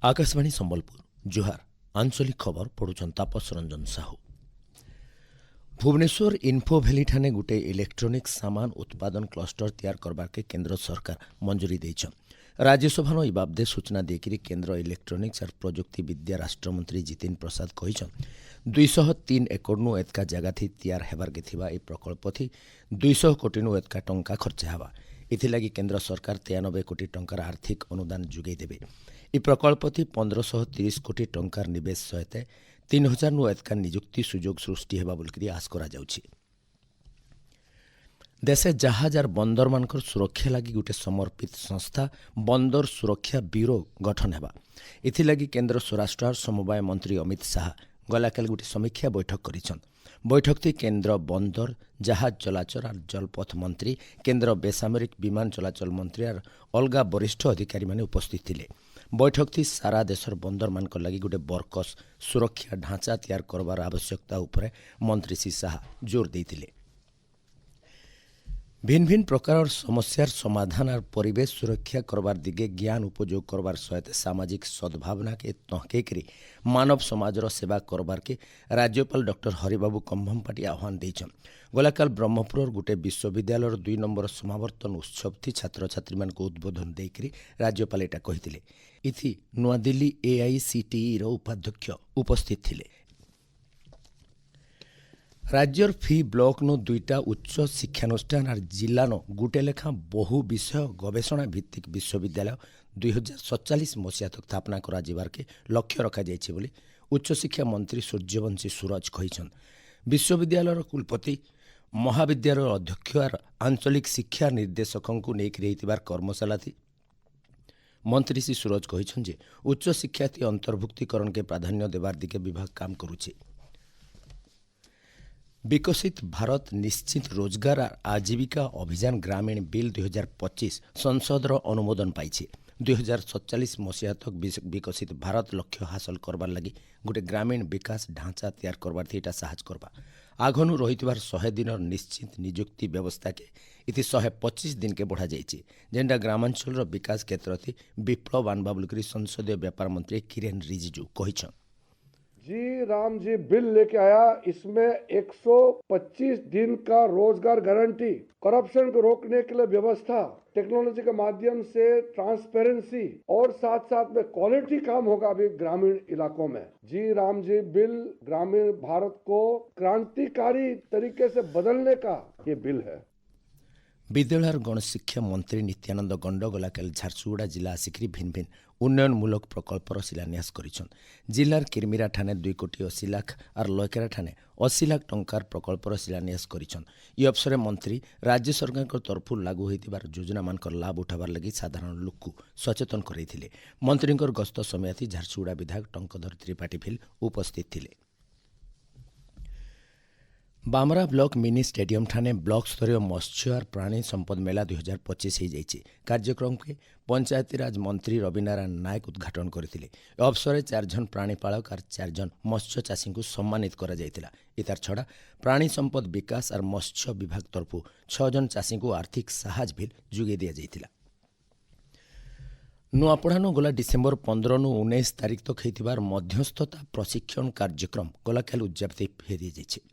आकाशवाणी संबलपुर जुहार आंचलिक खबर पढ़ुछन तापस रंजन साहू। भुवनेश्वर इन्फो भैली ठाने गुटे इलेक्ट्रोनिक सामान उत्पादन क्लस्टर तैयार करबा के केंद्र सरकार मंजूरी देइछन। राज्यसभा इ बाबदे सूचना देकिरी केंद्र इलेक्ट्रोनिक्स और प्रजुक्ति विद्या राष्ट्रमंत्री जितिन प्रसाद कहिछन 203 एकड़ नु एतका जगह थी तैयार हेबार के थिबा ए प्रकल्प थी 200 कोटी नु एतका टंका खर्च हेबा। इथिलागी केंद्र सरकार 93 कोटी टंकार आर्थिक अनुदान जुगै देबे। इ प्रकल्प थी 1530 कोटी टंकार निवेश सहित 3000 नु एतका निजुक्ति सुजोग सृष्टि हेबा बोलकरी आस करा जाउछि। देशे जहाज और बंदर मानकर सुरक्षा लगी गोटे समर्पित संस्था बंदर सुरक्षा ब्यूरो गठन हेबा। इथिलागी केंद्र स्वराष्ट्र और समवाय मंत्री अमित शाह गलाकाल गोटे समीक्षा बैठक करिछन। बैठक थी केंद्र बंदर जहाज चलाचल और जलपथ मंत्री केंद्र बेसामरिक विमान चलाचल मंत्री और अलगा वरिष्ठ अधिकारी माने उपस्थित थिले। बैठक थी सारा देशर बंदर मानक लगी गोटे बरकस सुरक्षा ढांचा तैयार करबार आवश्यकता उपरे मंत्री श्री शाह जोर देइथिले। भिन्न भिन्न प्रकार समस्यार समाधान और परिवेश सुरक्षा करबार दिगे ज्ञान उपयोग करबार सहित सामाजिक सद्भावना के तहके करी मानव समाजर सेवा करबार के राज्यपाल डॉक्टर हरिबाबू कंभमपाटी आह्वान देइछन। गलाकाल ब्रह्मपुर गोटे विश्वविद्यालय 2 नंबर समावर्तन उत्सव थी छात्र छात्री मान को उद्बोधन देकरी राज्यपाल एटा कहिथिले। इथि नुआदिल्ली AICTE रो उपाध्यक्ष उपस्थित थिले। राज्यर फी ब्लॉक नो 2टा उच्च शिक्षानुष्ठान और जिला नो गुटे लेखा बहु विषय गवेषणा भित्तिक विश्वविद्यालय 2047 मसीहा तक स्थापना करा जिबार के लक्ष्य रखा जायछि बोली उच्च शिक्षा मंत्री सूर्यवंशी सूरज कहिछन। विश्वविद्यालय कुलपति महाविद्यालय अध्यक्ष और आंचलिक शिक्षा निर्देशकों को नेक रहितिबार कर्मशाला थी। मंत्री श्री सूरज कहिछन जे उच्च शिक्षार्थी अंतर्भुक्तिकरण के प्राधान्य देवार दिके विभाग काम करुछि। विकसित भारत निश्चित रोजगार और आजीविका अभियान ग्रामीण बिल 2025 संसद अनुमोदन पाई। 2047 मसीहा तक विकसित भारत लक्ष्य हासिल करबार लगी गोटे ग्रामीण विकास ढांचा तैयार करबार थी साहज करबा। आगनु रहितबार 100 दिन निश्चित निजुक्ति व्यवस्था के इति 125 दिन के बढ़ा जाइछि। जेंडा ग्रामांचल विकास क्षेत्र थी विप्लव आनबा बोलकरी संसदीय व्यापार मंत्री किरेन रिजिजू कहिछन। जी राम जी बिल लेके आया। इसमें 125 दिन का रोजगार गारंटी, करप्शन को रोकने के लिए व्यवस्था, टेक्नोलॉजी के माध्यम से ट्रांसपेरेंसी और साथ साथ में क्वालिटी काम होगा अभी ग्रामीण इलाकों में। जी राम जी बिल ग्रामीण भारत को क्रांतिकारी तरीके से बदलने का ये बिल है। विद्यालय और गणशिक्षा मंत्री नित्यानंद गंड गलाकाल झारसुगुड़ा जिला आसिक भिन्न भिन्न उन्नयनमूलक प्रकल्पर शिलान्यास करिछन। जिलार किरमिरा ठाने 2 कोटी 80 लाख और लयकेरा ठाने 80 लाख टंकार प्रकल्पर शिलान्यास करिछन। इ अवसर मंत्री राज्य सरकार तरफु लागू होइतिबार योजना मानकर लाभ उठाबार लगी साधारण लोक सचेतन करैथिले। मंत्रींकर गस्त समय थी झारसुगुड़ा विधायक टंकधर त्रिपाठी फिल उपस्थित थिले। बामरा ब्लॉक मिनी स्टेडियम ठाने ब्लॉक स्तरीय मत्स्य और प्राणी संपद मेला 2025 हो जाइए। कार्यक्रम के पंचायतीराज मंत्री रविनारायण नायक उद्घाटन करथिले। अवसर 4 जन प्राणीपालक और 4 जन मत्स्य चाषी को सम्मानित करा जायतिला। इतार छड़ा प्राणी संपद विकास और मत्स्य विभाग तरफु 6 जन चाषी को आर्थिक सहायता भी जुगे दिया जायतिला। नुआपड़ानो गला डिसेम्बर 15 नु 19 तारिख तक होइतिबार मध्यस्थता प्रशिक्षण कार्यक्रम गलाकाल उद्यापित फेरी जाइए।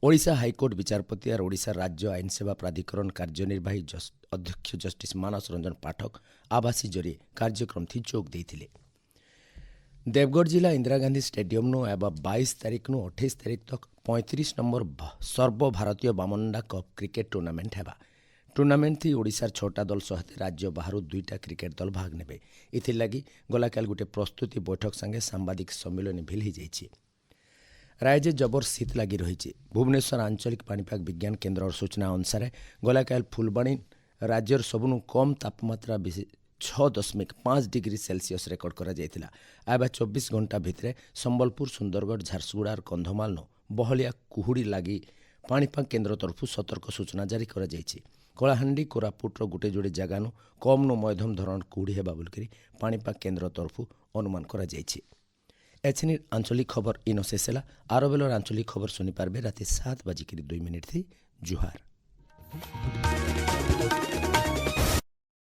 ओडिशा हाईकोर्ट विचारपति और ओडिशा राज्य आईन सेवा प्राधिकरण कार्यनिर्वाही अध्यक्ष जस्टिस मानस रंजन पाठक आभासी जरिए कार्यक्रम थी जोग देइथिले। देवगढ़ जिला इंदिरा गांधी स्टेडियम नु एवं 22 तारिख नु 28 तारिख तक 35 नंबर सर्वभारतीय बामनडा कप क्रिकेट टूर्नामेंट हेबा। टूर्नामेंट थी ओडिशार 6टा दल सहित राज्य बाहर 2टा क्रिकेट दल भाग नेबे। इथिलागी गलाकाल गोटे प्रस्तुति बैठक संगे सांबादिक सम्मेलन भी हो जाइए। राज्य जबर शीत लगी रही। भुवनेश्वर आंचलिक पाणीपाग विज्ञान केन्द्र और सूचना अनुसार गलाकाल फुलबाणी राज्यर सबुनु कम तापमात्रा 6.5 डिग्री सेल्सियस रेकर्ड करा जायतिला। आबा 24 घंटा भितरे संबलपुर सुंदरगढ़ झारसुगुड़ा और कंधमाल नो बहलिया कुहुड़ी लगी पाणीपाग केन्द्र तरफु सतर्क सूचना जारी करा जायछि। कलाहांडी कोरापुट गोटे जोड़े जगानु कम नो मध्यम धरण कुहुड़ी हेबा बोलकरी पाणीपाग केन्द्र तरफु अनुमान करा जायछि। एचनिर आंचलिक खबर इनो शेष है। आरो बेलर आंचलिक खबर सुनी पारबे राति 7:02 थी। जुहार।